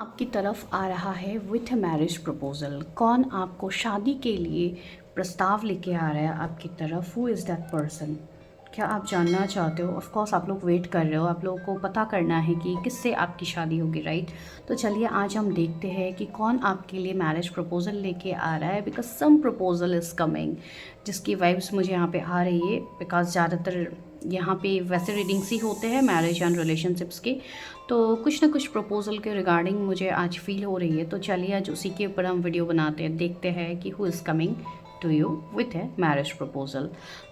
आपकी तरफ आ रहा है विथ मैरिज प्रपोजल। कौन आपको शादी के लिए प्रस्ताव लेके आ रहा है आपकी तरफ? Who is that person? क्या आप जानना चाहते हो? ऑफ कोर्स आप लोग वेट कर रहे हो, आप लोगों को पता करना है कि किससे आपकी शादी होगी, राइट? तो चलिए आज हम देखते हैं कि कौन आपके लिए मैरिज प्रपोजल लेके आ रहा है, because some proposal is coming, जिसकी वाइब्स मुझे यहाँ पे आ रही है। बिकॉज ज़्यादातर यहाँ पे वैसे रीडिंग्स ही होते हैं मैरिज एंड रिलेशनशिप्स के, तो कुछ ना कुछ प्रपोजल के रिगार्डिंग मुझे आज फील हो रही है। तो चलिए आज उसी के ऊपर हम वीडियो बनाते हैं, देखते हैं कि who is coming to you with a marriage proposal.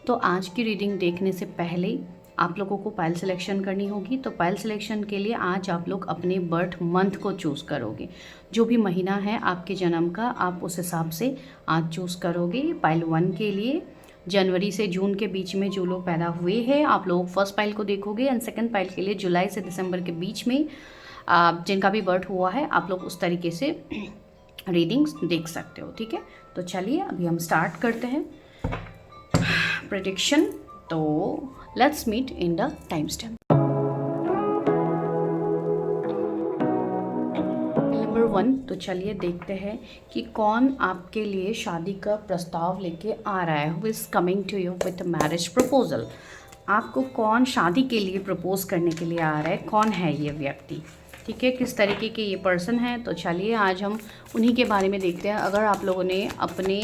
तो आज की रीडिंग देखने से पहले आप लोगों को पाइल सिलेक्शन करनी होगी। तो पाइल सिलेक्शन के लिए आज आप लोग अपने बर्थ मंथ को चूज़ करोगे, जो भी महीना है आपके जन्म का आप उस हिसाब से आज चूज़ करोगे। पाइल 1 के लिए जनवरी से जून के बीच में जो लोग पैदा हुए हैं आप लोग फर्स्ट पाइल को देखोगे, एंड सेकंड पाइल के लिए जुलाई से दिसंबर के बीच में जिनका भी बर्थ हुआ है आप लोग उस तरीके से रीडिंग्स देख सकते हो। ठीक है, तो चलिए अभी हम स्टार्ट करते हैं प्रेडिक्शन। तो let's meet in the time stamp. Number 1, तो चलिए देखते हैं कि कौन आपके लिए शादी का प्रस्ताव लेके आ रहा है। Who is coming to you with marriage proposal? आपको कौन शादी के लिए प्रपोज करने के लिए आ रहा है? कौन है ये व्यक्ति? ठीक है, किस तरीके के ये पर्सन है? तो चलिए आज हम उन्हीं के बारे में देखते हैं। अगर आप लोगों ने अपने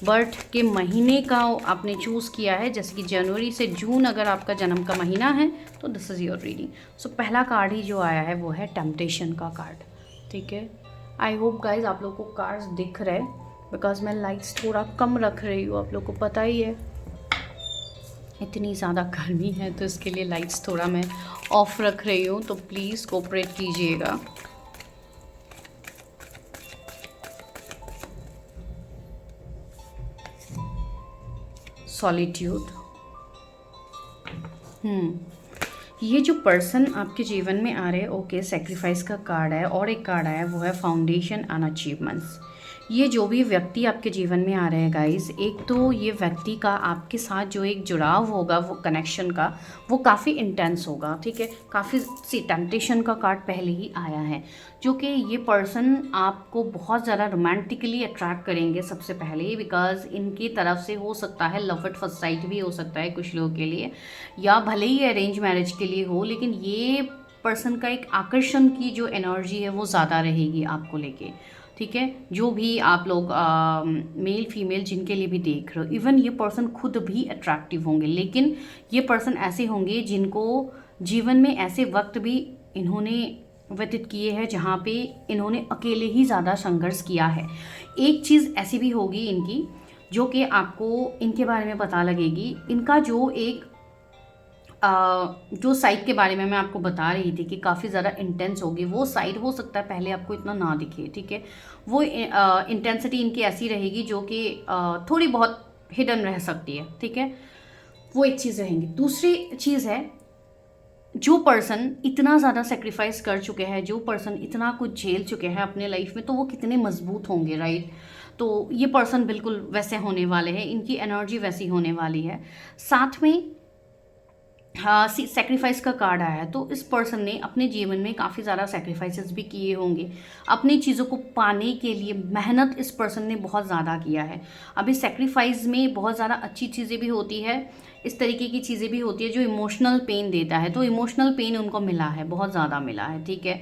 बर्थ के महीने का आपने चूज़ किया है, जैसे कि जनवरी से जून अगर आपका जन्म का महीना है, तो दिस इज़ योर रीडिंग। सो पहला कार्ड ही जो आया है वो है टेम्पटेशन का कार्ड। ठीक है, आई होप गाइज आप लोग को कार्ड्स दिख रहे हैं, बिकॉज मैं लाइट्स थोड़ा कम रख रही हूँ। आप लोग को पता ही है इतनी ज़्यादा गर्मी है, तो इसके लिए लाइट्स थोड़ा मैं ऑफ रख रही हूँ, तो प्लीज़ कोऑपरेट कीजिएगा। सॉलिट्यूड। ये जो पर्सन आपके जीवन में आ रहे हैं, ओके, सेक्रीफाइस का कार्ड है, और एक कार्ड आया वो है फाउंडेशन एंड अचीवमेंट्स। ये जो भी व्यक्ति आपके जीवन में आ रहे हैं गाइस, एक तो ये व्यक्ति का आपके साथ जो एक जुड़ाव होगा वो कनेक्शन का, वो काफ़ी इंटेंस होगा। ठीक है, काफ़ी सी टेम्पटेशन का कार्ड पहले ही आया है, जो कि ये पर्सन आपको बहुत ज़्यादा रोमांटिकली अट्रैक्ट करेंगे सबसे पहले, बिकॉज इनकी तरफ से हो सकता है लव एट फर्स्ट साइट भी हो सकता है कुछ लोगों के लिए, या भले ही अरेंज मैरिज के लिए हो, लेकिन ये पर्सन का एक आकर्षण की जो एनर्जी है वो ज़्यादा रहेगी आपको लेके। ठीक है, जो भी आप लोग मेल फीमेल जिनके लिए भी देख रहे हो, इवन ये पर्सन खुद भी अट्रैक्टिव होंगे, लेकिन ये पर्सन ऐसे होंगे जिनको जीवन में ऐसे वक्त भी इन्होंने व्यतीत किए हैं जहाँ पे इन्होंने अकेले ही ज़्यादा संघर्ष किया है। एक चीज़ ऐसी भी होगी इनकी जो कि आपको इनके बारे में पता लगेगी। इनका जो एक जो साइड के बारे में मैं आपको बता रही थी कि काफ़ी ज़्यादा इंटेंस होगी, वो साइड हो सकता है पहले आपको इतना ना दिखे। ठीक है, वो इंटेंसिटी इनकी ऐसी रहेगी जो कि थोड़ी बहुत हिडन रह सकती है। ठीक है, वो एक चीज़ रहेंगी। दूसरी चीज़ है, जो पर्सन इतना ज़्यादा सेक्रीफाइस कर चुके हैं, जो पर्सन इतना कुछ झेल चुके हैं अपने लाइफ में, तो वो कितने मजबूत होंगे, राइट? तो ये पर्सन बिल्कुल वैसे होने वाले हैं, इनकी एनर्जी वैसी होने वाली है। साथ में हाँ, सेक्रीफाइस का कार्ड आया है, तो इस पर्सन ने अपने जीवन में काफ़ी ज़्यादा सेक्रीफाइसेस भी किए होंगे अपनी चीज़ों को पाने के लिए। मेहनत इस पर्सन ने बहुत ज़्यादा किया है। अभी सेक्रीफाइस में बहुत ज़्यादा अच्छी चीज़ें भी होती है, इस तरीके की चीज़ें भी होती है जो इमोशनल पेन देता है, तो इमोशनल पेन उनको मिला है, बहुत ज़्यादा मिला है। ठीक है,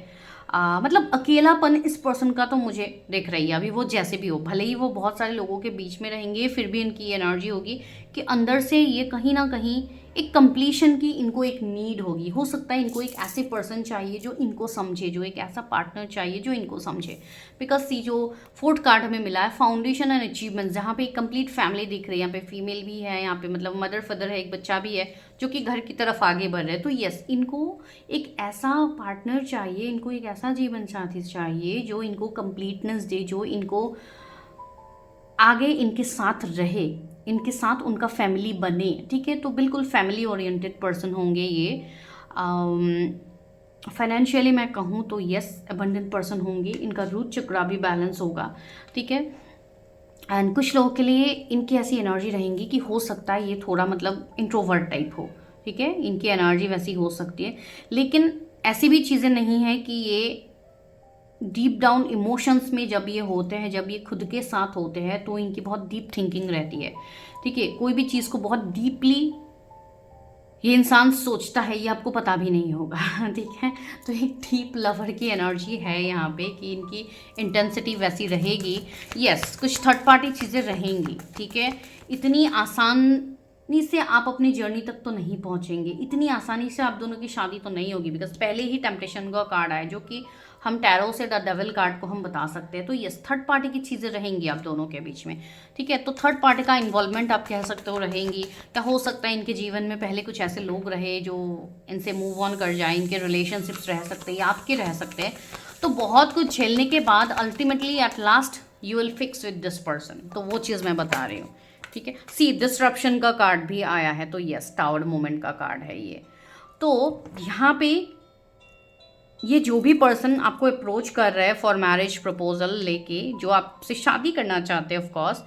मतलब अकेलापन इस पर्सन का तो मुझे दिख रही है। अभी वो जैसे भी हो, भले ही वो बहुत सारे लोगों के बीच में रहेंगे, फिर भी इनकी एनर्जी होगी कि अंदर से ये कहीं ना कहीं एक कंप्लीशन की इनको एक नीड होगी। हो सकता है इनको एक ऐसे पर्सन चाहिए जो इनको समझे, जो एक ऐसा पार्टनर चाहिए जो इनको समझे। बिकॉज सी जो फोर्थ कार्ड हमें मिला है फाउंडेशन एंड अचीवमेंट, जहाँ पे एक कंप्लीट फैमिली दिख रही है, यहाँ पे फीमेल भी है, यहाँ पे मतलब मदर फादर है, एक बच्चा भी है जो कि घर की तरफ आगे बढ़ रहे हैं। तो यस, इनको एक ऐसा पार्टनर चाहिए, इनको एक ऐसा जीवन साथी चाहिए जो इनको कंप्लीटनेस दे, जो इनको आगे इनके साथ रहे, इनके साथ उनका फैमिली बने। ठीक है, तो बिल्कुल फैमिली ओरिएंटेड पर्सन होंगे ये। फाइनेंशियली मैं कहूँ तो यस, अबंडेंट पर्सन होंगे, इनका रूट चक्रा भी बैलेंस होगा। ठीक है, एंड कुछ लोगों के लिए इनकी ऐसी एनर्जी रहेंगी कि हो सकता है ये थोड़ा मतलब इंट्रोवर्ट टाइप हो। ठीक है, इनकी एनर्जी वैसी हो सकती है, लेकिन ऐसी भी चीज़ें नहीं है कि ये डीप डाउन इमोशंस में जब ये होते हैं, जब ये खुद के साथ होते हैं, तो इनकी बहुत डीप थिंकिंग रहती है, ठीक है। कोई भी चीज़ को बहुत डीपली ये इंसान सोचता है, ये आपको पता भी नहीं होगा ठीक है। तो एक डीप लवर की एनर्जी है यहाँ पे कि इनकी इंटेंसिटी वैसी रहेगी। यस, कुछ थर्ड पार्टी चीज़ें रहेंगी, ठीक है। इतनी आसानी से आप अपनी जर्नी तक तो नहीं पहुँचेंगे, इतनी आसानी से आप दोनों की शादी तो नहीं होगी, बिकॉज पहले ही टेम्पटेशन का कार्ड आया, जो कि हम टैरो से द डेविल कार्ड को हम बता सकते हैं। तो यस, थर्ड पार्टी की चीज़ें रहेंगी आप दोनों के बीच में, ठीक है। तो थर्ड पार्टी का इन्वॉल्वमेंट आप कह सकते हो रहेंगी। क्या हो सकता है इनके जीवन में पहले कुछ ऐसे लोग रहे जो इनसे मूव ऑन कर जाए, इनके रिलेशनशिप्स रह सकते हैं या आपके रह सकते हैं। तो बहुत कुछ झेलने के बाद ultimately at last you will fix with this person, तो वो चीज़ मैं बता रही हूँ, ठीक है। सी डिस्ट्रप्शन का कार्ड भी आया है, तो यस, टावर मोमेंट का कार्ड है ये। तो यहाँ पे ये जो भी पर्सन आपको अप्रोच कर रहा है फॉर मैरिज प्रपोजल लेके, जो आपसे शादी करना चाहते हैं, ऑफ कोर्स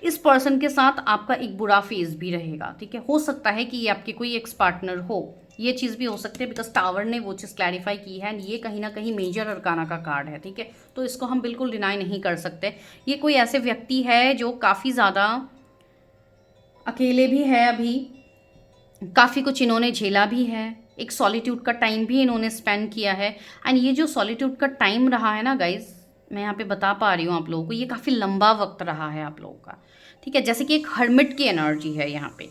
इस पर्सन के साथ आपका एक बुरा फेज भी रहेगा, ठीक है। हो सकता है कि ये आपके कोई एक्स पार्टनर हो, ये चीज़ भी हो सकती है, बिकॉज टावर ने वो चीज़ क्लैरिफाई की है। ये कहीं ना कहीं मेजर अरकाना का कार्ड है, ठीक है। तो इसको हम बिल्कुल डिनाई नहीं कर सकते। ये कोई ऐसे व्यक्ति है जो काफ़ी ज़्यादा अकेले भी है, अभी काफ़ी कुछ इन्होंने झेला भी है, एक सॉलिट्यूड का टाइम भी इन्होंने स्पेंड किया है। एंड ये जो सॉलिट्यूड का टाइम रहा है ना गाइज, मैं यहाँ पे बता पा रही हूँ आप लोगों को, ये काफ़ी लंबा वक्त रहा है आप लोगों का, ठीक है। जैसे कि एक हर्मिट की एनर्जी है यहाँ पे,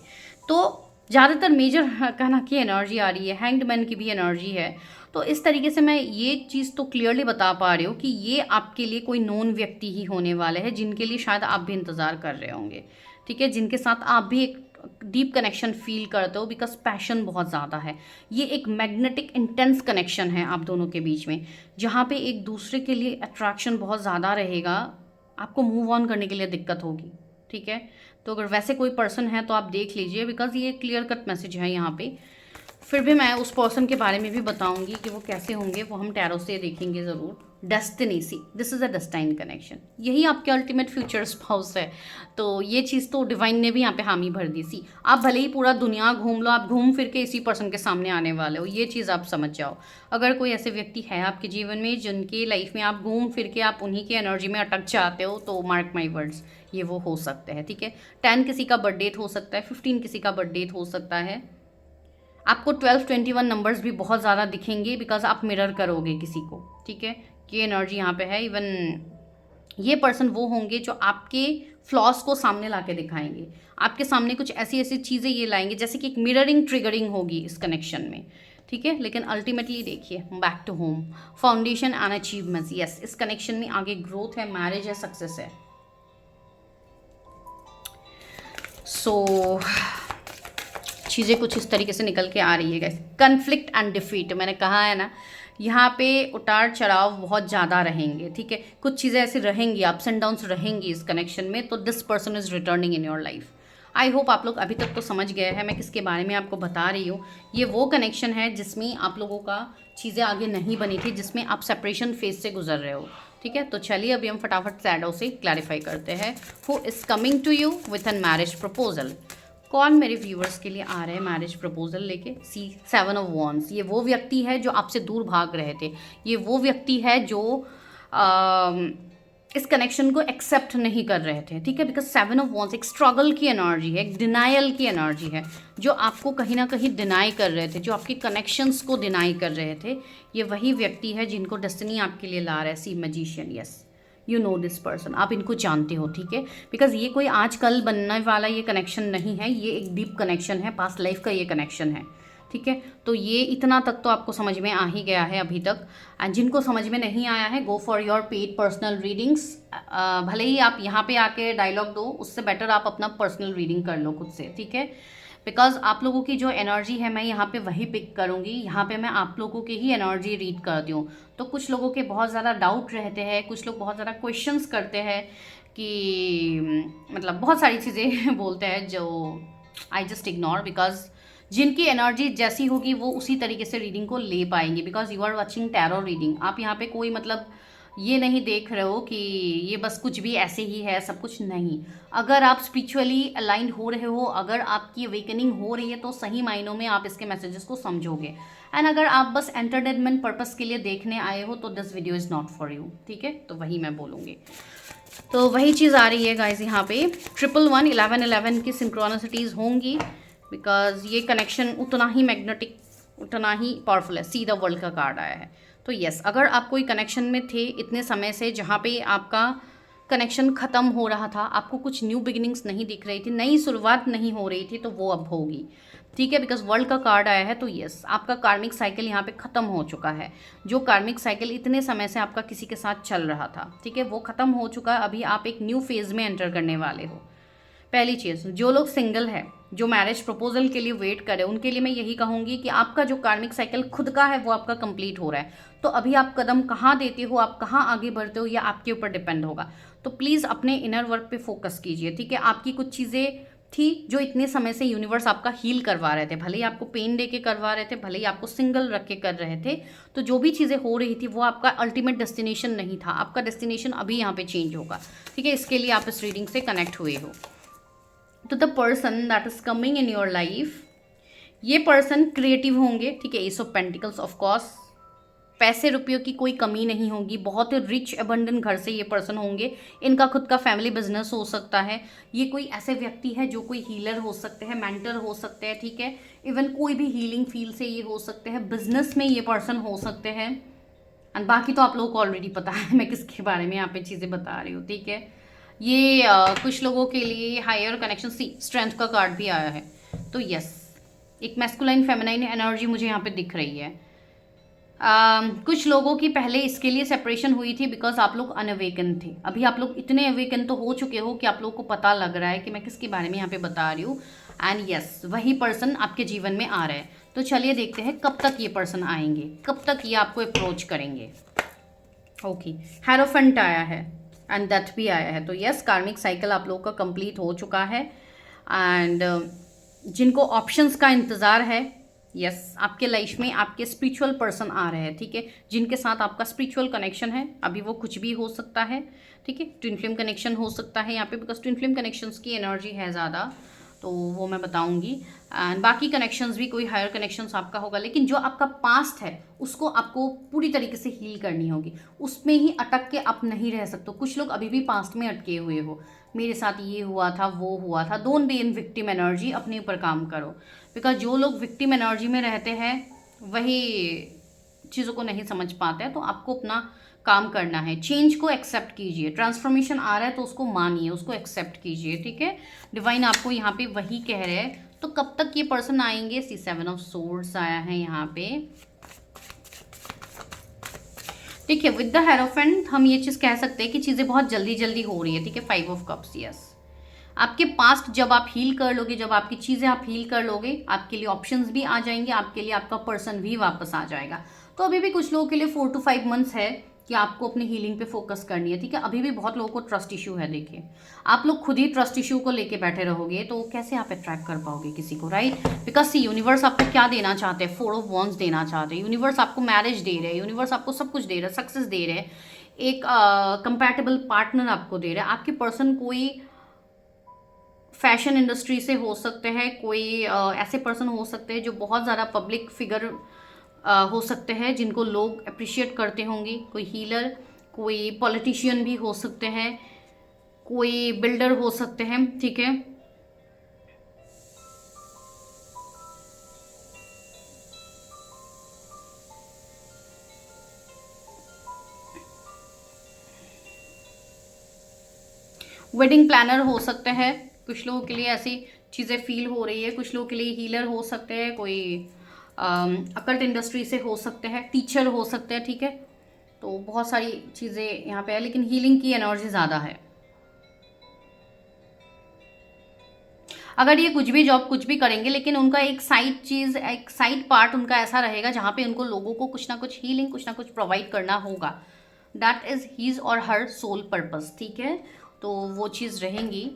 तो ज़्यादातर मेजर कहना की एनर्जी आ रही है, हैंग्ड मैन की भी एनर्जी है। तो इस तरीके से मैं ये चीज़ तो क्लियरली बता पा रही हूँ कि ये आपके लिए कोई नोन व्यक्ति ही होने वाले हैं, जिनके लिए शायद आप भी इंतज़ार कर रहे होंगे, ठीक है। जिनके साथ आप भी एक डीप कनेक्शन फील करते हो, बिकॉज पैशन बहुत ज़्यादा है। ये एक मैग्नेटिक इंटेंस कनेक्शन है आप दोनों के बीच में, जहाँ पे एक दूसरे के लिए अट्रैक्शन बहुत ज़्यादा रहेगा। आपको मूव ऑन करने के लिए दिक्कत होगी, ठीक है। तो अगर वैसे कोई पर्सन है तो आप देख लीजिए, बिकॉज ये क्लियर कट मैसेज है यहाँ पे। फिर भी मैं उस पर्सन के बारे में भी बताऊंगी कि वो कैसे होंगे, वो हम टैरो से देखेंगे ज़रूर। Destiny, see this is a destined connection, यही आपके अल्टीमेट फ्यूचर स्पाउस है। तो ये चीज़ तो डिवाइन ने भी यहाँ पे हामी भर दी। सी आप भले ही पूरा दुनिया घूम लो, आप घूम फिर के इसी पर्सन के सामने आने वाले हो, ये चीज़ आप समझ जाओ। अगर कोई ऐसे व्यक्ति है आपके जीवन में जिनके लाइफ में आप घूम फिर के आप उन्हीं की एनर्जी में अटक जाते हो, तो मार्क माई वर्ड्स, ये वो हो सकते हैं, ठीक है। 10 किसी का बर्थ डेट हो सकता है, 15 किसी का बर्थ डेट हो सकता है। आपको 12, 21 नंबर्स भी बहुत ज़्यादा दिखेंगे, बिकॉज आप मिरर करोगे किसी को, ठीक है। ये एनर्जी यहाँ पे है। इवन ये पर्सन वो होंगे जो आपके फ्लॉस को सामने ला के दिखाएंगे, आपके सामने कुछ ऐसी ऐसी चीज़ें ये लाएंगे, जैसे कि एक मिररिंग ट्रिगरिंग होगी इस कनेक्शन में, ठीक है। लेकिन अल्टीमेटली देखिए, back to home, foundation and achievements, yes, इस कनेक्शन में आगे ग्रोथ है, मैरिज है, सक्सेस है। सो चीज़ें कुछ इस तरीके से निकल के आ रही है गाइस। कन्फ्लिक्ट एंड डिफीट, मैंने कहा है ना, यहाँ पे उतार चढ़ाव बहुत ज़्यादा रहेंगे, ठीक है। कुछ चीज़ें ऐसी रहेंगी, अप्स एंड डाउन्स रहेंगी इस कनेक्शन में। तो this person is returning in your life. I hope आप लोग अभी तक तो समझ गए हैं मैं किसके बारे में आपको बता रही हूँ। ये वो कनेक्शन है जिसमें आप लोगों का चीज़ें आगे नहीं बनी थी, जिसमें आप सेपरेशन फेज से गुजर रहे हो, ठीक है। तो चलिए अभी हम फटाफट शैडो से क्लैरिफाई करते हैं। Who is coming to you with an marriage proposal. कौन मेरे व्यूअर्स के लिए आ रहे हैं मैरिज प्रपोजल लेके? सी 7 ऑफ वॉन्ड्स, ये वो व्यक्ति है जो आपसे दूर भाग रहे थे। ये वो व्यक्ति है जो इस कनेक्शन को एक्सेप्ट नहीं कर रहे थे, ठीक है। बिकॉज 7 ऑफ वॉन्ड्स एक स्ट्रगल की एनर्जी है, एक डिनाइल की एनर्जी है, जो आपको कहीं ना कहीं डिनाई कर रहे थे, जो आपके कनेक्शंस को डिनाई कर रहे थे। ये वही व्यक्ति है जिनको डेस्टिनी आपके लिए ला रहा है। See magician, yes, you know this person, आप इनको जानते हो, ठीक है। बिकॉज ये कोई आज कल बनने वाला ये कनेक्शन नहीं है, ये एक डीप कनेक्शन है, पास्ट लाइफ का ये कनेक्शन है, ठीक है। तो ये इतना तक तो आपको समझ में आ ही गया है अभी तक। एंड जिनको समझ में नहीं आया है, go for your paid personal readings. भले ही आप यहाँ पे आके डायलॉग दो, उससे बेटर आप अपना पर्सनल रीडिंग कर लो खुद से, ठीक है। बिकॉज आप लोगों की जो एनर्जी है मैं यहाँ पे वही पिक करूँगी। यहाँ पे मैं आप लोगों की ही एनर्जी रीड करती हूँ। तो कुछ लोगों के बहुत ज़्यादा डाउट रहते हैं, कुछ लोग बहुत ज़्यादा क्वेश्चंस करते हैं कि मतलब बहुत सारी चीज़ें बोलते हैं जो आई जस्ट इग्नोर, बिकॉज जिनकी एनर्जी जैसी होगी वो उसी तरीके से रीडिंग को ले पाएंगे। Because you are watching tarot reading, आप यहाँ पे कोई मतलब ये नहीं देख रहे हो कि ये बस कुछ भी ऐसे ही है, सब कुछ नहीं। अगर आप स्पिरिचुअली अलाइंड हो रहे हो, अगर आपकी अवेकनिंग हो रही है, तो सही मायनों में आप इसके मैसेजेस को समझोगे। एंड अगर आप बस एंटरटेनमेंट पर्पस के लिए देखने आए हो तो this video is not for you, ठीक है। तो वही मैं बोलूँगी। तो वही चीज़ आ रही है गाइज यहाँ पे 111 11 की सिंक्रोनिसिटीज़ होंगी, बिकॉज ये कनेक्शन उतना ही मैग्नेटिक, उतना ही पावरफुल है। सी द वर्ल्ड का कार्ड आया है। तो यस, अगर आप कोई कनेक्शन में थे इतने समय से जहाँ पे आपका कनेक्शन ख़त्म हो रहा था, आपको कुछ न्यू बिगिनिंग्स नहीं दिख रही थी, नई शुरुआत नहीं हो रही थी, तो वो अब होगी, ठीक है। बिकॉज वर्ल्ड का कार्ड आया है। तो यस, आपका कार्मिक साइकिल यहाँ पे ख़त्म हो चुका है। जो कार्मिक साइकिल इतने समय से आपका किसी के साथ चल रहा था, ठीक है, वो ख़त्म हो चुका है। अभी आप एक न्यू फेज़ में एंटर करने वाले हो। पहली चीज़, जो लोग सिंगल है, जो मैरिज प्रपोजल के लिए वेट करे, उनके लिए मैं यही कहूँगी कि आपका जो कार्मिक साइकिल खुद का है वो आपका कंप्लीट हो रहा है। तो अभी आप कदम कहाँ देते हो, आप कहाँ आगे बढ़ते हो, या आपके ऊपर डिपेंड होगा। तो प्लीज़ अपने इनर वर्क पे फोकस कीजिए, ठीक है। आपकी कुछ चीज़ें थी जो इतने समय से यूनिवर्स आपका हील करवा रहे थे, भले ही आपको पेन दे के करवा रहे थे, भले ही आपको सिंगल रख के कर रहे थे। तो जो भी चीज़ें हो रही थी वो आपका अल्टीमेट डेस्टिनेशन नहीं था। आपका डेस्टिनेशन अभी यहाँ पे चेंज होगा, ठीक है। इसके लिए आप इस रीडिंग से कनेक्ट हुए हो। तो the person that is coming in your life, ये पर्सन क्रिएटिव होंगे, ठीक है। S of pentacles, of course पैसे रुपयों की कोई कमी नहीं होगी। बहुत ही रिच अबंडेंट घर से ये पर्सन होंगे। इनका खुद का फैमिली बिजनेस हो सकता है। ये कोई ऐसे व्यक्ति है जो कोई हीलर हो सकते हैं, मेंटर हो सकते हैं, ठीक है। इवन कोई भी हीलिंग फील्ड से ये हो सकते हैं, बिजनेस में ये पर्सन हो सकते हैं। एंड बाकी तो आप लोगों को ऑलरेडी पता है मैं किसके बारे में यहाँ पे चीज़ें बता रही हूँ, ठीक है। ये कुछ लोगों के लिए हायर कनेक्शन, सी स्ट्रेंथ का कार्ड भी आया है। तो यस, एक मैस्कुलाइन फेमिनाइन एनर्जी मुझे यहाँ पे दिख रही है। कुछ लोगों की पहले इसके लिए सेपरेशन हुई थी बिकॉज आप लोग अनअवेकन थे। अभी आप लोग इतने अवेकन तो हो चुके हो कि आप लोगों को पता लग रहा है कि मैं किसके बारे में यहाँ पे बता रही हूँ। एंड यस, वही पर्सन आपके जीवन में आ रहा है। तो चलिए देखते हैं कब तक ये पर्सन आएंगे, कब तक ये आपको अप्रोच करेंगे। ओके, हेरोफेंट आया है एंड डेथ भी आया है। तो यस, कार्मिक साइकिल आप लोगों का कंप्लीट हो चुका है। एंड जिनको ऑप्शंस का इंतज़ार है, यस, आपके लाइफ में आपके स्पिरिचुअल पर्सन आ रहे हैं, ठीक है, जिनके साथ आपका स्पिरिचुअल कनेक्शन है। अभी वो कुछ भी हो सकता है, ठीक है। ट्विन फ्लेम कनेक्शन हो सकता है यहाँ पे, बिकॉज ट्विन फ्लेम कनेक्शंस की एनर्जी है ज़्यादा, तो वो मैं बताऊंगी। एंड बाकी कनेक्शंस भी कोई हायर कनेक्शंस आपका होगा, लेकिन जो आपका पास्ट है उसको आपको पूरी तरीके से हील करनी होगी। उसमें ही अटक के आप नहीं रह सकते। कुछ लोग अभी भी पास्ट में अटके हुए हो, मेरे साथ ये हुआ था, वो हुआ था। Don't be in victim energy, अपने ऊपर काम करो। बिकॉज जो लोग विक्टिम एनर्जी में रहते हैं वही चीज़ों को नहीं समझ पाते हैं। तो आपको अपना काम करना है, चेंज को एक्सेप्ट कीजिए। ट्रांसफॉर्मेशन आ रहा है तो उसको मानिए, उसको एक्सेप्ट कीजिए, ठीक है। डिवाइन आपको यहाँ पे वही कह रहे हैं। तो कब तक ये पर्सन आएंगे? सी 7 ऑफ सोर्ड्स आया है यहाँ पे, ठीक है। विद द हेरोफेंट हम ये चीज़ कह सकते हैं कि चीज़ें बहुत जल्दी जल्दी हो रही है, ठीक है। 5 ऑफ कप्स, यस, आपके पास्ट जब आप हील कर लोगे, जब आपकी चीज़ें आप हील कर लोगे, आपके लिए ऑप्शंस भी आ जाएंगे, आपके लिए आपका पर्सन भी वापस आ जाएगा। तो अभी भी कुछ लोगों के लिए 4 to 5 मंथ्स है कि आपको अपनी हीलिंग पे फोकस करनी है, ठीक है। अभी भी बहुत लोगों को ट्रस्ट इशू है। देखिए, आप लोग खुद ही ट्रस्ट इशू को लेके बैठे रहोगे तो कैसे आप अट्रैक्ट कर पाओगे किसी को, राइट। बिकॉज सी यूनिवर्स आपको क्या देना चाहते हैं? 4 ऑफ वॉन्ड्स देना चाहते हैं। यूनिवर्स आपको मैरिज दे रहे हैं, यूनिवर्स आपको सब कुछ दे रहा है, सक्सेस दे रहे हैं, एक कंपैटिबल पार्टनर आपको दे रहे हैं। आपके पर्सन कोई फैशन इंडस्ट्री से हो सकते हैं, कोई ऐसे पर्सन हो सकते हैं जो बहुत ज़्यादा पब्लिक फिगर हो सकते हैं, जिनको लोग अप्रिशिएट करते होंगे। कोई हीलर, कोई पॉलिटिशियन भी हो सकते हैं, कोई बिल्डर हो सकते हैं, ठीक है। वेडिंग प्लानर हो सकते हैं, कुछ लोगों के लिए ऐसी चीज़ें फील हो रही है। कुछ लोगों के लिए हीलर हो सकते हैं, कोई अकल्ट इंडस्ट्री से हो सकते हैं, टीचर हो सकते हैं, ठीक है। तो बहुत सारी चीज़ें यहाँ पे है, लेकिन हीलिंग की एनर्जी ज़्यादा है। अगर ये कुछ भी जॉब कुछ भी करेंगे, लेकिन उनका एक साइड चीज़, एक साइड पार्ट उनका ऐसा रहेगा जहाँ पे उनको लोगों को कुछ ना कुछ हीलिंग, कुछ ना कुछ प्रोवाइड करना होगा। दैट इज़ हीज और हर सोल पर्पस, ठीक है। तो वो चीज़ रहेंगी।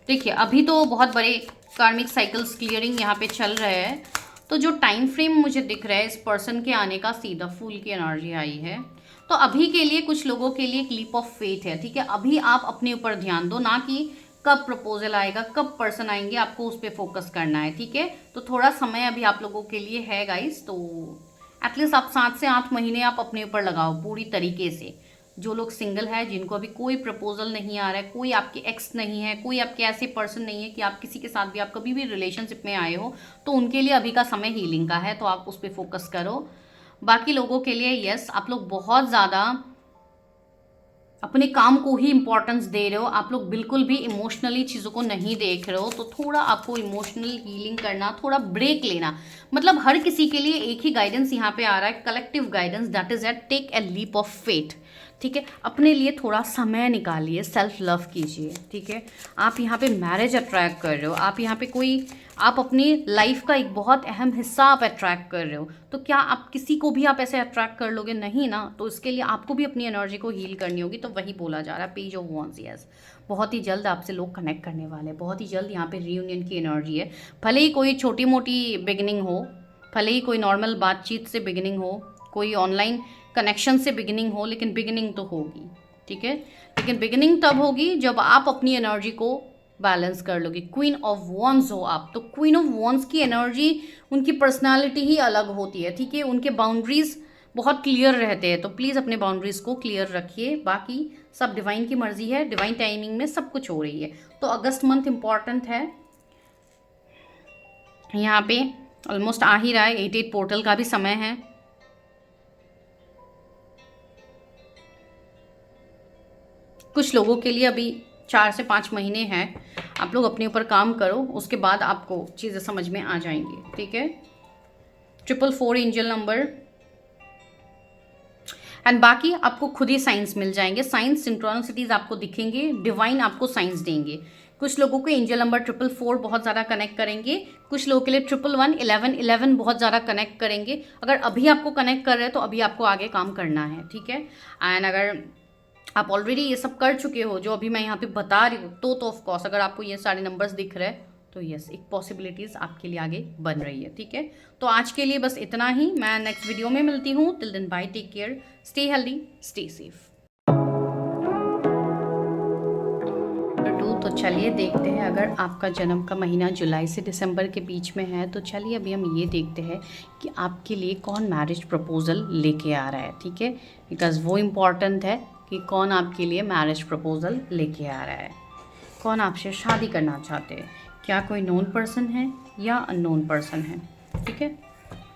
देखिए, अभी तो बहुत बड़े कार्मिक साइकिल्स क्लियरिंग यहाँ पे चल रहे हैं। तो जो टाइम फ्रेम मुझे दिख रहा है इस पर्सन के आने का, सीधा फूल की एनर्जी आई है। तो अभी के लिए कुछ लोगों के लिए एक लीप ऑफ फेथ है, ठीक है। अभी आप अपने ऊपर ध्यान दो, ना कि कब प्रपोजल आएगा, कब पर्सन आएंगे, आपको उस पर फोकस करना है, ठीक है। तो थोड़ा समय अभी आप लोगों के लिए है गाइस, तो एटलीस्ट आप 7 से 8 महीने आप अपने ऊपर लगाओ पूरी तरीके से। जो लोग सिंगल है, जिनको अभी कोई प्रपोजल नहीं आ रहा है, कोई आपके एक्स नहीं है, कोई आपके ऐसे पर्सन नहीं है कि आप किसी के साथ भी आप कभी भी रिलेशनशिप में आए हो, तो उनके लिए अभी का समय हीलिंग का है, तो आप उस पर फोकस करो। बाकी लोगों के लिए यस, आप लोग बहुत ज़्यादा अपने काम को ही इंपॉर्टेंस दे रहे हो, आप लोग बिल्कुल भी इमोशनली चीज़ों को नहीं देख रहे हो। तो थोड़ा आपको इमोशनल हीलिंग करना, थोड़ा ब्रेक लेना, मतलब हर किसी के लिए एक ही गाइडेंस यहाँ पे आ रहा है, collective guidance, that is at take a leap of faith, ठीक है। अपने लिए थोड़ा समय निकालिए, सेल्फ लव कीजिए, ठीक है। आप यहाँ पे मैरिज अट्रैक्ट कर रहे हो, आप यहाँ पे कोई, आप अपनी लाइफ का एक बहुत अहम हिस्सा आप अट्रैक्ट कर रहे हो, तो क्या आप किसी को भी आप ऐसे अट्रैक्ट कर लोगे? नहीं ना। तो इसके लिए आपको भी अपनी एनर्जी को हील करनी होगी, तो वही बोला जा रहा है, पेज ऑफ वॉन्ड्स। यस, बहुत ही जल्द आपसे लोग कनेक्ट करने वाले हैं, बहुत ही जल्द यहाँ पे रीयूनियन की एनर्जी है। भले ही कोई छोटी मोटी बिगिनिंग हो, भले ही कोई नॉर्मल बातचीत से बिगिनिंग हो, कोई ऑनलाइन कनेक्शन से बिगिनिंग हो, लेकिन बिगिनिंग तो होगी, ठीक है। लेकिन बिगिनिंग तब होगी जब आप अपनी एनर्जी को बैलेंस कर लोगे। क्वीन ऑफ वॉन्ड्स हो आप, तो क्वीन ऑफ वॉन्ड्स की एनर्जी, उनकी पर्सनालिटी ही अलग होती है, ठीक है। उनके बाउंड्रीज बहुत क्लियर रहते हैं, तो प्लीज़ अपने बाउंड्रीज को क्लियर रखिए। बाकी सब डिवाइन की मर्जी है, डिवाइन टाइमिंग में सब कुछ हो रही है। तो अगस्त मंथ इंपॉर्टेंट है, यहाँ पे ऑलमोस्ट आ ही रहा है, 88 पोर्टल का भी समय है। कुछ लोगों के लिए अभी 4 से 5 महीने हैं, आप लोग अपने ऊपर काम करो, उसके बाद आपको चीज़ें समझ में आ जाएंगी, ठीक है। 444 एंजल नंबर, एंड बाकी आपको खुद ही साइंस मिल जाएंगे, साइंस सिंक्रोनिसिटीज आपको दिखेंगे, डिवाइन आपको साइंस देंगे। कुछ लोगों को एंजल नंबर 444 बहुत ज़्यादा कनेक्ट करेंगे, कुछ लोगों के लिए 111, 11, 11 बहुत ज़्यादा कनेक्ट करेंगे। अगर अभी आपको कनेक्ट कर रहे हैं तो अभी आपको आगे काम करना है, ठीक है। एंड अगर आप ऑलरेडी ये सब कर चुके हो जो अभी मैं यहाँ पे बता रही हूँ, तो ऑफ कोर्स अगर आपको ये सारे नंबर्स दिख रहे हैं तो यस, एक पॉसिबिलिटीज़ आपके लिए आगे बन रही है, ठीक है। तो आज के लिए बस इतना ही, मैं नेक्स्ट वीडियो में मिलती हूँ। Till then bye, take care, stay healthy, stay safe. तो चलिए देखते हैं, अगर आपका जन्म का महीना जुलाई से दिसंबर के बीच में है, तो चलिए अभी हम ये देखते हैं कि आपके लिए कौन मैरिज प्रपोजल लेके आ रहा है, ठीक है। बिकॉज वो इम्पॉर्टेंट है कि कौन आपके लिए मैरिज प्रपोजल लेके आ रहा है, कौन आपसे शादी करना चाहते हैं, क्या कोई नोन पर्सन है या अननोन पर्सन है, ठीक है।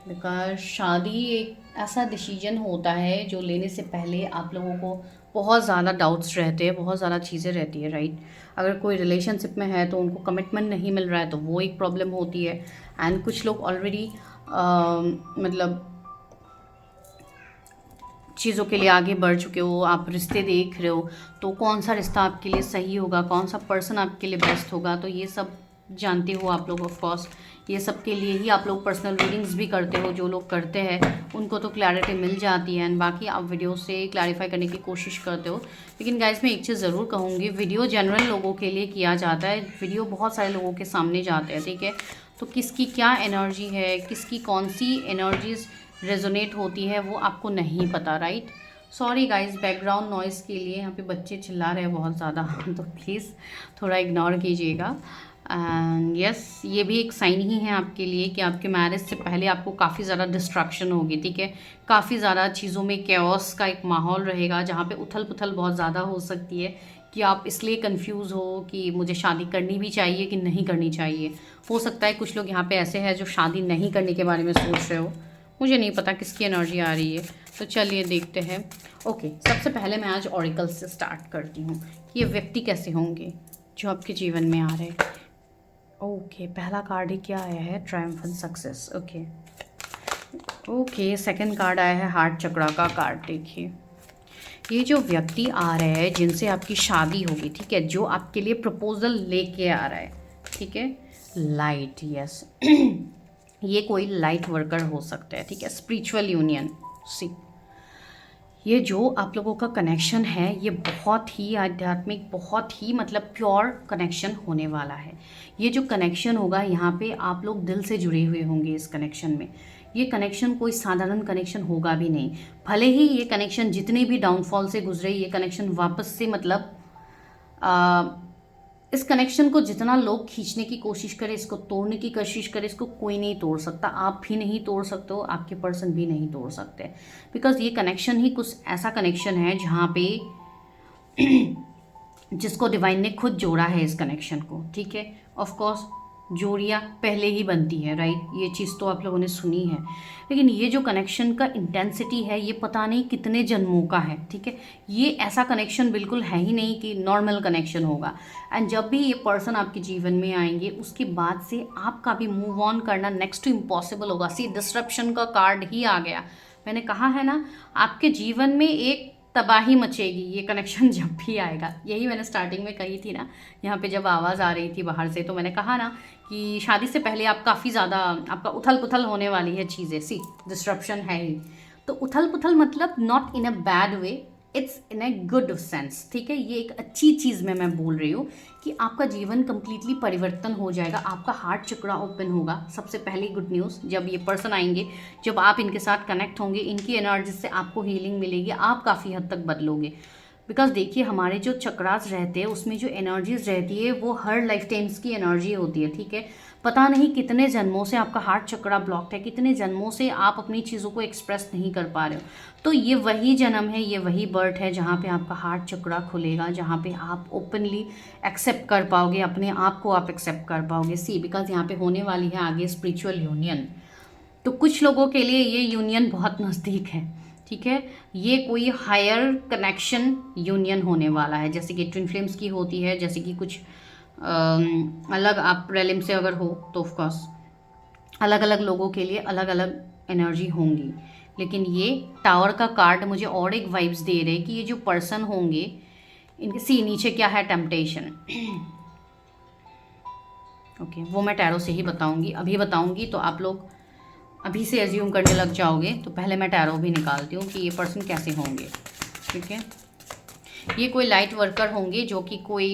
बिकॉज शादी एक ऐसा डिसीजन होता है जो लेने से पहले आप लोगों को बहुत ज़्यादा डाउट्स रहते हैं, बहुत ज़्यादा चीज़ें रहती है, राइट। अगर कोई रिलेशनशिप में है तो उनको कमिटमेंट नहीं मिल रहा है, तो वो एक प्रॉब्लम होती है। एंड कुछ लोग ऑलरेडी मतलब चीज़ों के लिए आगे बढ़ चुके हो, आप रिश्ते देख रहे हो, तो कौन सा रिश्ता आपके लिए सही होगा, कौन सा पर्सन आपके लिए बेस्ट होगा, तो ये सब जानते हो आप लोग। ऑफ कोर्स ये सब के लिए ही आप लोग पर्सनल रीडिंग्स भी करते हो, जो लोग करते हैं उनको तो क्लैरिटी मिल जाती है, एंड बाकी आप वीडियो से क्लैरिफाई करने की कोशिश करते हो। लेकिन गाइस मैं एक चीज़ ज़रूर कहूँगी, वीडियो जनरल लोगों के लिए किया जाता है, वीडियो बहुत सारे लोगों के सामने जाते हैं, ठीक है। तो किसकी क्या एनर्जी है, किसकी कौन सी एनर्जीज रेजोनेट होती है, वो आपको नहीं पता, right. Sorry guys background noise के लिए, यहाँ पे बच्चे चिल्ला रहे हैं बहुत ज़्यादा तो प्लीज़ थोड़ा इग्नोर कीजिएगा। एंड यस, ये भी एक साइन ही है आपके लिए कि आपके मैरिज से पहले आपको काफ़ी ज़्यादा डिस्ट्रैक्शन होगी, ठीक है। काफ़ी ज़्यादा चीज़ों में कैओस का एक माहौल रहेगा, जहाँ पे उथल पुथल बहुत ज़्यादा हो सकती है कि आप इसलिए कंफ्यूज हो कि मुझे शादी करनी भी चाहिए कि नहीं करनी चाहिए। हो सकता है कुछ लोग यहाँ पे ऐसे हैं जो शादी नहीं करने के बारे में सोच रहे हो, मुझे नहीं पता किसकी एनर्जी आ रही है। तो चलिए देखते हैं। ओके, सबसे पहले मैं आज ऑरिकल से स्टार्ट करती हूँ कि ये व्यक्ति कैसे होंगे जो आपके जीवन में आ रहे हैं। ओके, पहला कार्ड ही क्या आया है, triumphant success. Okay, second card आया है हार्ट चक्रा का कार्ड। देखिए, ये जो व्यक्ति आ रहे हैं जिनसे आपकी शादी होगी, ठीक है, जो आपके लिए प्रपोजल लेके आ रहा है, ठीक है, लाइट, यस ये कोई लाइट वर्कर हो सकता है, ठीक है, स्पिरिचुअल यूनियन। सी, ये जो आप लोगों का कनेक्शन है ये बहुत ही आध्यात्मिक, बहुत ही मतलब प्योर कनेक्शन होने वाला है। ये जो कनेक्शन होगा यहाँ पे आप लोग दिल से जुड़े हुए होंगे इस कनेक्शन में। ये कनेक्शन कोई साधारण कनेक्शन होगा भी नहीं। भले ही ये कनेक्शन जितने भी डाउनफॉल से गुजरे, ये कनेक्शन वापस से मतलब इस कनेक्शन को जितना लोग खींचने की कोशिश करें, इसको तोड़ने की कोशिश करें, इसको कोई नहीं तोड़ सकता। आप भी नहीं तोड़ सकते हो, आपके पर्सन भी नहीं तोड़ सकते। बिकॉज ये कनेक्शन ही कुछ ऐसा कनेक्शन है जहाँ पे जिसको डिवाइन ने खुद जोड़ा है इस कनेक्शन को, ठीक है। ऑफ कोर्स जोड़ियाँ पहले ही बनती है, राइट, ये चीज़ तो आप लोगों ने सुनी है। लेकिन ये जो कनेक्शन का इंटेंसिटी है ये पता नहीं कितने जन्मों का है, ठीक है। ये ऐसा कनेक्शन बिल्कुल है ही नहीं कि नॉर्मल कनेक्शन होगा। एंड जब भी ये पर्सन आपके जीवन में आएंगे उसके बाद से आपका भी मूव ऑन करना नेक्स्ट टू इम्पॉसिबल होगा। सी, डिस्ट्रप्शन का कार्ड ही आ गया। मैंने कहा है ना, आपके जीवन में एक तबाही मचेगी ये कनेक्शन जब भी आएगा। यही मैंने स्टार्टिंग में कही थी ना, यहाँ पे जब आवाज़ आ रही थी बाहर से, तो मैंने कहा ना कि शादी से पहले आप काफ़ी ज़्यादा आपका उथल पुथल होने वाली है चीज़ें। सी, डिस्ट्रप्शन है ही तो उथल पुथल, मतलब not in a bad way, it's in a good sense, ठीक है। ये एक अच्छी चीज़ में मैं बोल रही हूँ कि आपका जीवन कंप्लीटली परिवर्तन हो जाएगा, आपका हार्ट चक्रा ओपन होगा। सबसे पहली गुड न्यूज़, जब ये पर्सन आएंगे, जब आप इनके साथ कनेक्ट होंगे, इनकी एनर्जी से आपको हीलिंग मिलेगी, आप काफ़ी हद तक बदलोगे। बिकॉज देखिए, हमारे जो चक्रास रहते हैं उसमें जो एनर्जीज रहती है वो हर लाइफ टाइम्स की एनर्जी होती है, ठीक है। पता नहीं कितने जन्मों से आपका हार्ट चक्रा ब्लॉक्ड है, कितने जन्मों से आप अपनी चीज़ों को एक्सप्रेस नहीं कर पा रहे हो। तो ये वही जन्म है, ये वही बर्थ है जहाँ पे आपका हार्ट चक्रा खुलेगा, जहाँ पे आप ओपनली एक्सेप्ट कर पाओगे, अपने आप को आप एक्सेप्ट कर पाओगे। सी, बिकॉज यहाँ पे होने वाली है आगे स्पिरिचुअल यूनियन। तो कुछ लोगों के लिए ये यूनियन बहुत नज़दीक है, ठीक है। ये कोई हायर कनेक्शन यूनियन होने वाला है, जैसे कि ट्विन फ्लेम्स की होती है, जैसे कि कुछ अलग आप रेलिम से अगर हो तो ऑफकोर्स अलग अलग लोगों के लिए अलग अलग एनर्जी होंगी। लेकिन ये टावर का कार्ड मुझे और एक वाइब्स दे रहे कि ये जो पर्सन होंगे इनके, सी नीचे क्या है, टेम्पटेशन। ओके, वो मैं टैरो से ही बताऊंगी, अभी बताऊंगी तो आप लोग अभी से एज्यूम करने लग जाओगे। तो पहले मैं टैरो भी निकालती हूँ कि ये पर्सन कैसे होंगे, ठीक है। ये कोई लाइट वर्कर होंगे जो कि कोई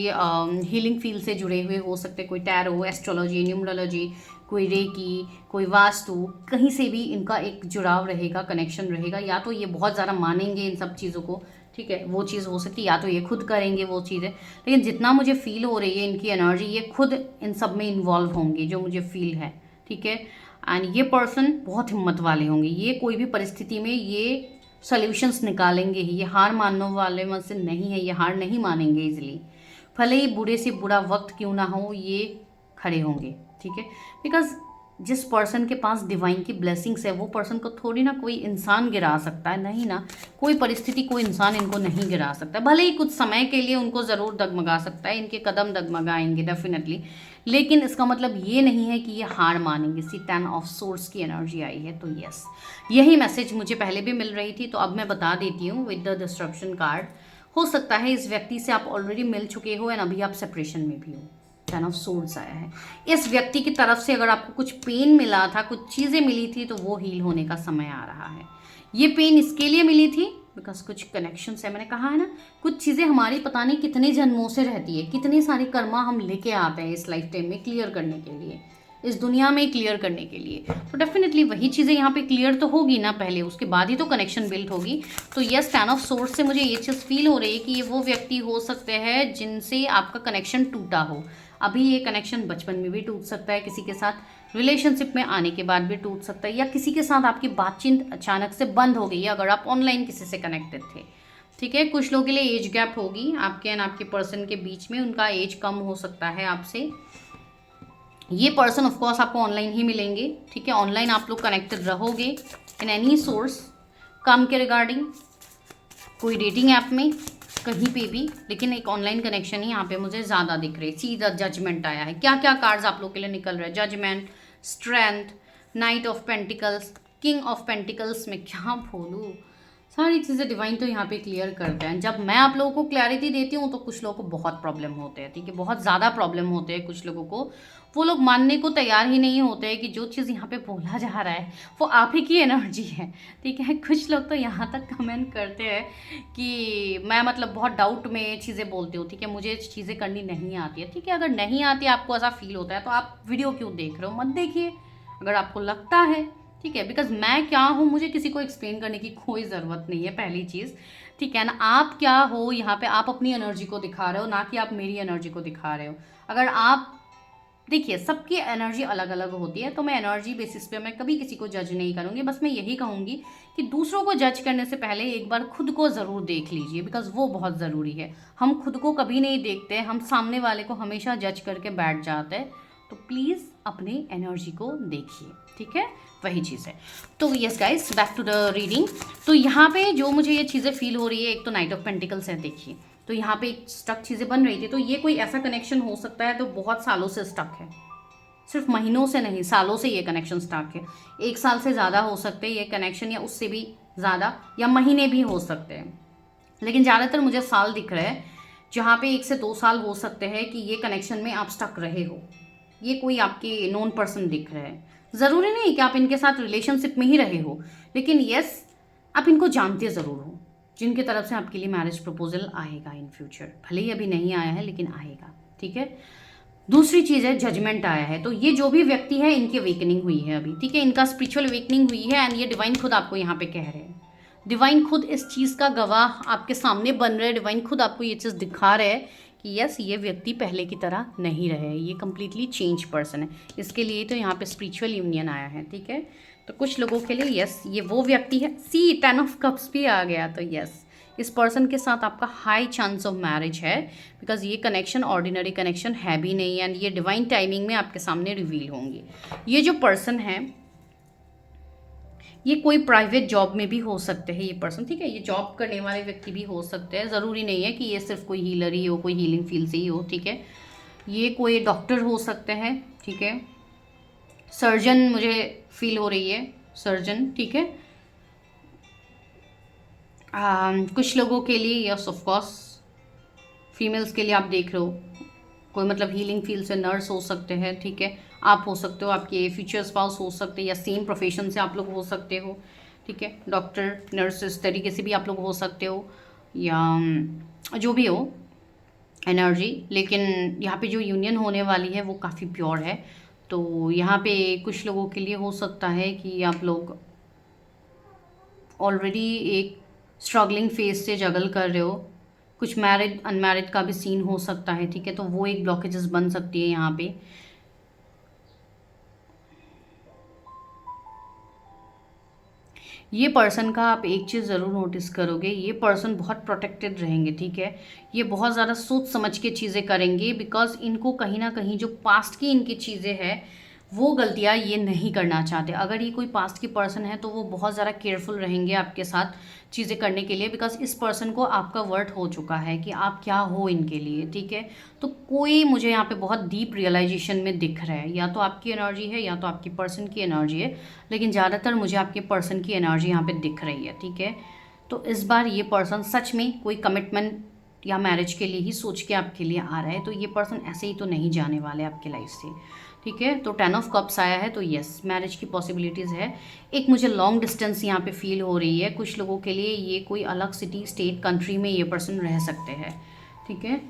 हीलिंग फील्ड से जुड़े हुए हो सकते, कोई टैरो, एस्ट्रोलॉजी, न्यूमरोलॉजी, कोई रेकी, कोई वास्तु, कहीं से भी इनका एक जुड़ाव रहेगा, कनेक्शन रहेगा। या तो ये बहुत ज़्यादा मानेंगे इन सब चीज़ों को, ठीक है, वो चीज़ हो सकती है, या तो ये खुद करेंगे वो चीज़ें। लेकिन जितना मुझे फील हो रही है इनकी एनर्जी, ये खुद इन सब में इन्वॉल्व होंगे, जो मुझे फील है, ठीक है। एंड ये पर्सन बहुत हिम्मत वाले होंगे, ये कोई भी परिस्थिति में ये सॉल्यूशंस निकालेंगे ही, ये हार मानने वाले में से नहीं है, ये हार नहीं मानेंगे इजीली। भले ही बुरे से बुरा वक्त क्यों ना हो, ये खड़े होंगे, ठीक है। बिकॉज जिस पर्सन के पास डिवाइन की ब्लेसिंग्स है वो पर्सन को थोड़ी ना कोई इंसान गिरा सकता है, नहीं ना, कोई परिस्थिति, कोई इंसान इनको नहीं गिरा सकता। भले ही कुछ समय के लिए उनको ज़रूर डगमगा सकता है, इनके कदम डगमगाएंगे डेफिनेटली, लेकिन इसका मतलब ये नहीं है कि ये हार मानेंगे। सी, 10 ऑफ सोर्स की एनर्जी आई है, तो यस, यही मैसेज मुझे पहले भी मिल रही थी, तो अब मैं बता देती हूँ विद द डिस्ट्रप्शन कार्ड। हो सकता है इस व्यक्ति से आप ऑलरेडी मिल चुके हो एंड अभी आप सेपरेशन में भी हो। 10 ऑफ सोर्ड्स आया है। इस व्यक्ति की तरफ से अगर आपको कुछ पेन मिला था, कुछ चीज़ें मिली थी, तो वो हील होने का समय आ रहा है। ये पेन इसके लिए मिली थी बिकॉज कुछ कनेक्शन है, मैंने कहा है ना, कुछ चीज़ें हमारी पता नहीं कितने जन्मों से रहती है, कितनी सारी कर्मा हम लेके आते हैं इस लाइफ टाइम में क्लियर करने के लिए, इस दुनिया में क्लियर करने के लिए। तो डेफिनेटली वही चीज़ें यहाँ पे क्लियर तो होगी ना पहले, उसके बाद ही तो कनेक्शन बिल्ड होगी। तो यस, 10 ऑफ सोर्स से मुझे ये चीज़ फील हो रही है कि ये वो व्यक्ति हो सकते हैं जिनसे आपका कनेक्शन टूटा हो। अभी ये कनेक्शन बचपन में भी टूट सकता है, किसी के साथ रिलेशनशिप में आने के बाद भी टूट सकता है, या किसी के साथ आपकी बातचीत अचानक से बंद हो गई है अगर आप ऑनलाइन किसी से कनेक्टेड थे, ठीक है। कुछ लोगों के लिए एज गैप होगी आपके एंड आपके पर्सन के बीच में, उनका एज कम हो सकता है आपसे। ये पर्सन ऑफ कोर्स आपको ऑनलाइन ही मिलेंगे, ठीक है। ऑनलाइन आप लोग कनेक्टेड रहोगे इन एनी सोर्स, काम के रिगार्डिंग, कोई डेटिंग ऐप में, कहीं पे भी, लेकिन एक ऑनलाइन कनेक्शन ही यहाँ पे मुझे ज़्यादा दिख रही है। सीधा जजमेंट आया है। क्या क्या कार्ड्स आप लोग के लिए निकल रहे हैं? Judgement, strength, knight of pentacles, king of pentacles में क्या बोलूँ, सारी चीज़ें डिवाइन तो यहाँ पे क्लियर करते हैं। जब मैं आप लोगों को क्लैरिटी देती हूँ तो कुछ लोगों को बहुत प्रॉब्लम होते हैं, ठीक है, बहुत ज़्यादा प्रॉब्लम होते हैं कुछ लोगों को। वो लोग मानने को तैयार ही नहीं होते हैं कि जो चीज़ यहाँ पे बोला जा रहा है वो आप ही की एनर्जी है, ठीक है। कुछ लोग तो यहाँ तक कमेंट करते हैं कि मैं मतलब बहुत डाउट में चीज़ें बोलती हूँ, ठीक है, मुझे चीज़ें करनी नहीं आती है, ठीक है। अगर नहीं आती, आपको ऐसा फील होता है तो आप वीडियो क्यों देख रहे हो, मत देखिए अगर आपको लगता है, ठीक है। बिकॉज मैं क्या हूँ मुझे किसी को एक्सप्लेन करने की कोई ज़रूरत नहीं है, पहली चीज़, ठीक है ना। आप क्या हो यहाँ पे, आप अपनी एनर्जी को दिखा रहे हो, ना कि आप मेरी एनर्जी को दिखा रहे हो। अगर आप देखिए, सबकी एनर्जी अलग अलग होती है, तो मैं एनर्जी बेसिस पे मैं कभी किसी को जज नहीं करूँगी। बस मैं यही कहूँगी कि दूसरों को जज करने से पहले एक बार खुद को ज़रूर देख लीजिए, बिकॉज वो बहुत ज़रूरी है। हम खुद को कभी नहीं देखते, हम सामने वाले को हमेशा जज करके बैठ जाते हैं। तो प्लीज़ अपनी एनर्जी को देखिए, ठीक है, वही चीज़ है। तो yes guys, back to the reading. तो यहाँ पे जो मुझे ये चीज़ें फील हो रही है, एक तो नाइट ऑफ पेंटिकल्स है, देखिए। तो यहाँ पे एक स्टक चीज़ें बन रही थी, तो ये कोई ऐसा कनेक्शन हो सकता है तो बहुत सालों से स्टक है, सिर्फ महीनों से नहीं, सालों से ये कनेक्शन स्टक है। 1 साल से ज़्यादा हो सकते हैं ये कनेक्शन, या उससे भी ज़्यादा, या महीने भी हो सकते हैं, लेकिन ज़्यादातर मुझे साल दिख रहे हैं, जहाँ पे 1 से 2 साल हो सकते हैं कि ये कनेक्शन में आप स्टक रहे हो। ये कोई आपके नोन पर्सन दिख रहे हैं। ज़रूरी नहीं कि आप इनके साथ रिलेशनशिप में ही रहे हो, लेकिन यस, आप इनको जानते ज़रूर हो, जिनकी तरफ से आपके लिए मैरिज प्रपोजल आएगा इन फ्यूचर। भले ही अभी नहीं आया है, लेकिन आएगा, ठीक है। दूसरी चीज़ है, जजमेंट आया है। तो ये जो भी व्यक्ति है, इनकी अवेकनिंग हुई है अभी, ठीक है, इनका स्पिरिचुअल अवेकनिंग हुई है, एंड ये डिवाइन खुद आपको यहाँ पे कह रहे हैं। डिवाइन खुद इस चीज़ का गवाह आपके सामने बन रहे हैं। डिवाइन खुद आपको ये चीज़ दिखा रहे हैं कि यस, ये व्यक्ति पहले की तरह नहीं रहे, ये कम्प्लीटली चेंज पर्सन है। इसके लिए तो यहाँ पे स्पिरिचुअल यूनियन आया है, ठीक है। तो कुछ लोगों के लिए यस, ये वो व्यक्ति है। सी 10 ऑफ कप्स भी आ गया, तो यस, इस पर्सन के साथ आपका हाई चांस ऑफ मैरिज है, बिकॉज ये कनेक्शन ऑर्डिनरी कनेक्शन है भी नहीं, एंड ये डिवाइन टाइमिंग में आपके सामने रिवील होंगे। ये जो पर्सन है, ये कोई प्राइवेट जॉब में भी हो सकते हैं ये पर्सन, ठीक है। ये जॉब करने वाले व्यक्ति भी हो सकते हैं, ज़रूरी नहीं है कि ये सिर्फ कोई हीलर ही हो, कोई हीलिंग फील्ड से ही हो, ठीक है। ये कोई डॉक्टर हो सकते हैं, ठीक है। सर्जन मुझे फील हो रही है, सर्जन, ठीक है। कुछ लोगों के लिए यस, ऑफ कोर्स, फीमेल्स के लिए आप देख रहे हो, कोई मतलब हीलिंग फील्ड से नर्स हो सकते हैं, ठीक है। आप हो सकते हो, आपके फ्यूचर स्पाउस हो सकते हैं, या सेम प्रोफेशन से आप लोग हो सकते हो, ठीक है। डॉक्टर, नर्स, इस तरीके से भी आप लोग हो सकते हो, या जो भी हो एनर्जी। लेकिन यहाँ पे जो यूनियन होने वाली है वो काफ़ी प्योर है। तो यहाँ पे कुछ लोगों के लिए हो सकता है कि आप लोग ऑलरेडी एक स्ट्रगलिंग फेज से जगल कर रहे हो। कुछ मैरिड अनमैरिड का भी सीन हो सकता है, ठीक है। तो वो एक ब्लॉकेजेस बन सकती है यहाँ पे। ये पर्सन का आप एक चीज़ ज़रूर नोटिस करोगे, ये पर्सन बहुत प्रोटेक्टेड रहेंगे, ठीक है। ये बहुत ज़्यादा सोच समझ के चीज़ें करेंगे, बिकॉज इनको कहीं ना कहीं जो पास्ट की इनकी चीज़ें हैं वो गलतियाँ ये नहीं करना चाहते। अगर ये कोई पास्ट की पर्सन है तो वो बहुत ज़्यादा केयरफुल रहेंगे आपके साथ चीज़ें करने के लिए, बिकॉज इस पर्सन को आपका वर्ड हो चुका है कि आप क्या हो इनके लिए, ठीक है। तो कोई मुझे यहाँ पे बहुत डीप रियलाइजेशन में दिख रहा है, या तो आपकी एनर्जी है या तो आपकी पर्सन की एनर्जी है, लेकिन ज़्यादातर मुझे आपके पर्सन की एनर्जी यहाँ पे दिख रही है, ठीक है। तो इस बार ये पर्सन सच में कोई कमिटमेंट या मैरिज के लिए ही सोच के आपके लिए आ रहा है। तो ये पर्सन ऐसे ही तो नहीं जाने वाले आपके लाइफ से, ठीक है। तो 10 ऑफ कप्स आया है, तो यस, मैरिज की पॉसिबिलिटीज़ है। एक मुझे लॉन्ग डिस्टेंस यहाँ पे फील हो रही है। कुछ लोगों के लिए ये कोई अलग सिटी, स्टेट, कंट्री में ये पर्सन रह सकते हैं, ठीक है।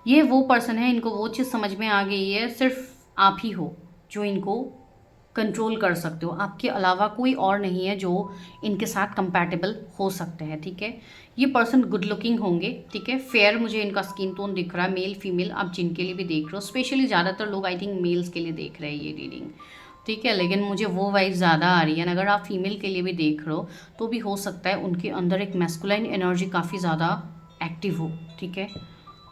ये वो पर्सन है, इनको वो चीज़ समझ में आ गई है, सिर्फ आप ही हो जो इनको कंट्रोल कर सकते हो। आपके अलावा कोई और नहीं है जो इनके साथ कंपैटिबल हो सकते हैं, ठीक है। ये पर्सन गुड लुकिंग होंगे, ठीक है। फेयर मुझे इनका स्किन टोन दिख रहा है, मेल फीमेल आप जिनके लिए भी देख रहे हो। स्पेशली ज़्यादातर लोग आई थिंक मेल्स के लिए देख रहे हैं ये रीडिंग, ठीक है। लेकिन मुझे वो वाइज ज़्यादा आ रही है। अगर आप फीमेल के लिए भी देख रहे हो तो भी हो सकता है उनके अंदर एक मैस्कुलाइन एनर्जी काफ़ी ज़्यादा एक्टिव हो, ठीक है।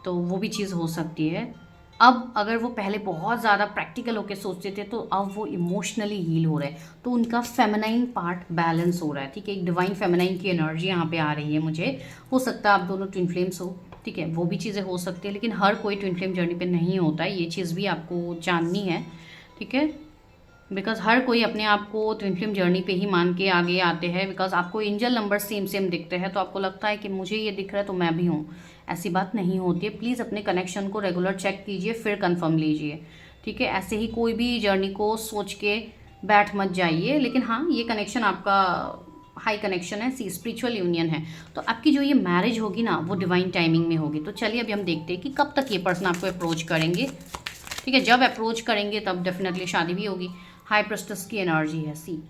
तो वो भी चीज़ हो सकती है। अब अगर वो पहले बहुत ज़्यादा प्रैक्टिकल होकर सोचते थे, तो अब वो इमोशनली हील हो रहे हैं, तो उनका फेमिनाइन पार्ट बैलेंस हो रहा है, ठीक है। एक डिवाइन फेमिनाइन की एनर्जी यहाँ पे आ रही है मुझे। हो सकता है आप दोनों ट्विन फ्लेम्स हो, ठीक है, वो भी चीज़ें हो सकती है। लेकिन हर कोई ट्विन फ्लेम जर्नी पे नहीं होता है, ये चीज़ भी आपको जाननी है, ठीक है। बिकॉज हर कोई अपने आप को ट्विन फ्लेम जर्नी पे ही मान के आगे आते हैं, बिकॉज आपको एंजल नंबर सेम सेम दिखते हैं तो आपको लगता है कि मुझे ये दिख रहा है तो मैं भी हूँ। ऐसी बात नहीं होती है। प्लीज़ अपने कनेक्शन को रेगुलर चेक कीजिए, फिर कंफर्म लीजिए, ठीक है। ऐसे ही कोई भी जर्नी को सोच के बैठ मत जाइए। लेकिन हाँ, ये कनेक्शन आपका हाई कनेक्शन है, सी स्पिरिचुअल यूनियन है। तो आपकी जो ये मैरिज होगी ना, वो डिवाइन टाइमिंग में होगी। तो चलिए अभी हम देखते हैं कि कब तक ये पर्सन आपको अप्रोच करेंगे, ठीक है। जब अप्रोच करेंगे तब डेफिनेटली शादी भी होगी। हाई प्रेस्टिस की एनर्जी है सी।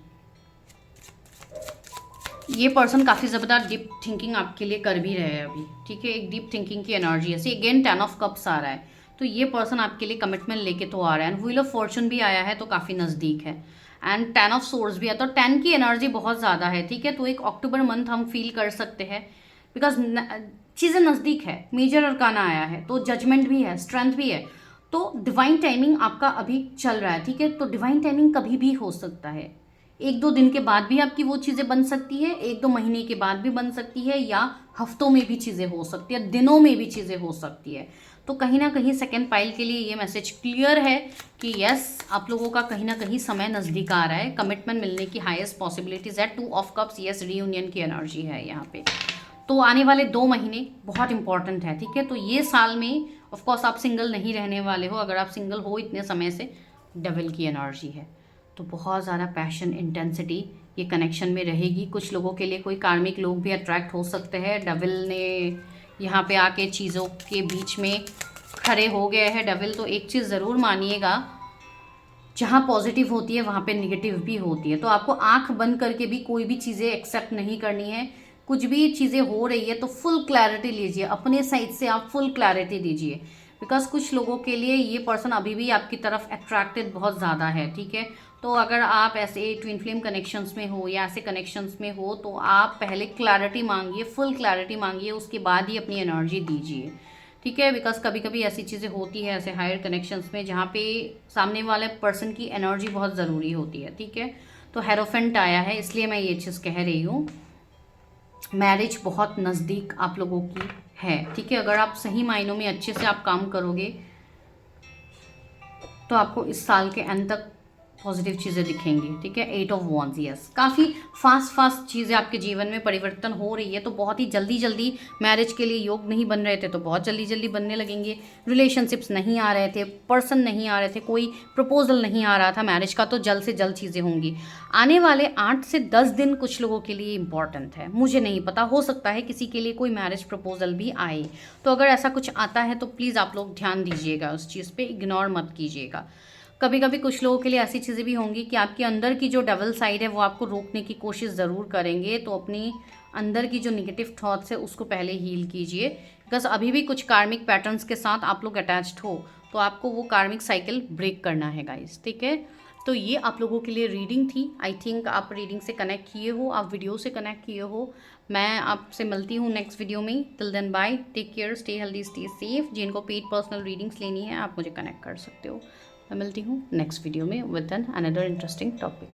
ये पर्सन काफ़ी ज़्यादा डीप थिंकिंग आपके लिए कर भी रहे हैं अभी, ठीक है। एक डीप थिंकिंग की एनर्जी है सी। अगेन 10 ऑफ कप्स आ रहा है, तो ये पर्सन आपके लिए कमिटमेंट लेके तो आ रहा है। एंड व्हील ऑफ फॉर्चून भी आया है तो काफ़ी नज़दीक है। एंड 10 ऑफ सोर्स भी है, तो 10 की एनर्जी बहुत ज़्यादा है, ठीक है। तो एक अक्टूबर मंथ हम फील कर सकते हैं, बिकॉज चीज़ें नज़दीक है। मेजर अरकाना आया है तो जजमेंट भी है, स्ट्रेंथ भी है। तो डिवाइन टाइमिंग आपका अभी चल रहा है, ठीक है। तो डिवाइन टाइमिंग कभी भी हो सकता है। 1-2 दिन के बाद भी आपकी वो चीज़ें बन सकती है, 1-2 महीने के बाद भी बन सकती है, या हफ्तों में भी चीज़ें हो सकती है, दिनों में भी चीज़ें हो सकती है। तो कहीं ना कहीं सेकंड पाइल के लिए ये मैसेज क्लियर है कि यस, आप लोगों का कहीं ना कहीं समय नज़दीक आ रहा है। कमिटमेंट मिलने की हाईएस्ट पॉसिबिलिटीज है। 2 ऑफ कप्स, यस, रीयूनियन की एनर्जी है यहाँ पे। तो आने वाले 2 महीने बहुत इंपॉर्टेंट है, ठीक है। तो ये साल में ऑफकोर्स आप सिंगल नहीं रहने वाले हो। अगर आप सिंगल हो इतने समय से, डेविल की एनर्जी है। तो बहुत ज़्यादा पैशन, इंटेंसिटी ये कनेक्शन में रहेगी। कुछ लोगों के लिए कोई कार्मिक लोग भी अट्रैक्ट हो सकते हैं। डेविल ने यहाँ पे आके चीज़ों के बीच में खड़े हो गए हैं डेविल। तो एक चीज़ ज़रूर मानिएगा, जहाँ पॉजिटिव होती है वहाँ पे निगेटिव भी होती है। तो आपको आंख बंद करके भी कोई भी चीज़ें एक्सेप्ट नहीं करनी है। कुछ भी चीज़ें हो रही है तो फुल क्लैरिटी लीजिए, अपने साइड से आप फुल क्लैरिटी दीजिए। बिकॉज कुछ लोगों के लिए ये पर्सन अभी भी आपकी तरफ अट्रैक्टेड बहुत ज़्यादा है, ठीक है। तो अगर आप ऐसे ट्विन फ्लेम कनेक्शंस में हो या ऐसे कनेक्शंस में हो तो आप पहले क्लैरिटी मांगिए, फुल क्लैरिटी मांगिए, उसके बाद ही अपनी एनर्जी दीजिए, ठीक है। बिकॉज कभी कभी ऐसी चीज़ें होती है ऐसे हायर कनेक्शंस में जहाँ पे सामने वाले पर्सन की एनर्जी बहुत ज़रूरी होती है, ठीक है। तो हेरोफेंट आया है, इसलिए मैं ये चीज़ कह रही हूँ। मैरिज बहुत नज़दीक आप लोगों की है, ठीक है। अगर आप सही मायनों में अच्छे से आप काम करोगे तो आपको इस साल के अंत तक पॉजिटिव चीज़ें दिखेंगी, ठीक है। 8 ऑफ वॉन्स, यस, काफ़ी फास्ट चीज़ें आपके जीवन में परिवर्तन हो रही है। तो बहुत ही जल्दी जल्दी मैरिज के लिए योग नहीं बन रहे थे तो बहुत जल्दी जल्दी बनने लगेंगे। रिलेशनशिप्स नहीं आ रहे थे, पर्सन नहीं आ रहे थे, कोई प्रपोजल नहीं आ रहा था मैरिज का, तो जल्द से जल्द चीज़ें होंगी। आने वाले 8 से 10 दिन कुछ लोगों के लिए इंपॉर्टेंट है। मुझे नहीं पता, हो सकता है किसी के लिए कोई मैरिज प्रपोजल भी आए। तो अगर ऐसा कुछ आता है तो प्लीज़ आप लोग ध्यान दीजिएगा, उस चीज़ पे इग्नोर मत कीजिएगा। कभी कभी कुछ लोगों के लिए ऐसी चीज़ें भी होंगी कि आपके अंदर की जो डबल साइड है वो आपको रोकने की कोशिश ज़रूर करेंगे। तो अपनी अंदर की जो निगेटिव थॉट्स है उसको पहले हील कीजिए। बिकॉज अभी भी कुछ कार्मिक पैटर्न्स के साथ आप लोग अटैच्ड हो, तो आपको वो कार्मिक साइकिल ब्रेक करना है गाइस, ठीक है। तो ये आप लोगों के लिए रीडिंग थी। आई थिंक आप रीडिंग से कनेक्ट किए हो, आप वीडियो से कनेक्ट किए हो। मैं आपसे मिलती हूँ नेक्स्ट वीडियो में। Till then bye, take care, stay healthy, stay safe. जिनको पेड पर्सनल रीडिंग्स लेनी है आप मुझे कनेक्ट कर सकते हो। मैं मिलती हूँ नेक्स्ट वीडियो में with an another interesting topic.